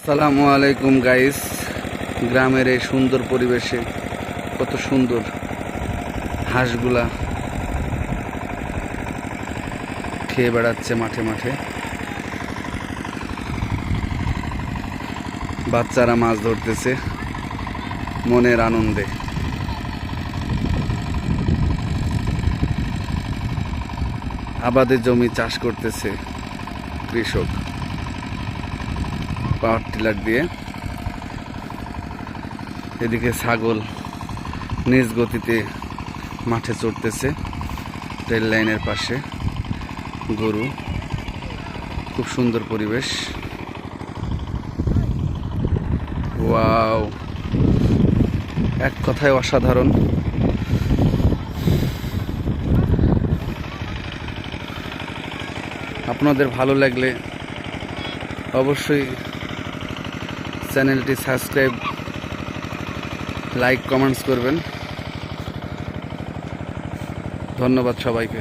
আসসালামু আলাইকুম গাইস। গ্রামের এই সুন্দর পরিবেশে কত সুন্দর হাঁসগুলা খেয়ে বেড়াচ্ছে মাঠে মাঠে। বাচ্চারা মাছ ধরতেছে মনের আনন্দে। আবাদের জমি চাষ করতেছে কৃষক পাওয়ার টিলার দিয়ে। এদিকে ছাগল নিজ গতিতে মাঠে চড়তেছে রেল লাইনের পাশে। গরু, খুব সুন্দর পরিবেশ। ওয়াও, এক কথায় অসাধারণ। আপনাদের ভালো লাগলে অবশ্যই চ্যানেলটি সাবস্ক্রাইব, লাইক, কমেন্টস করবেন। ধন্যবাদ সবাইকে।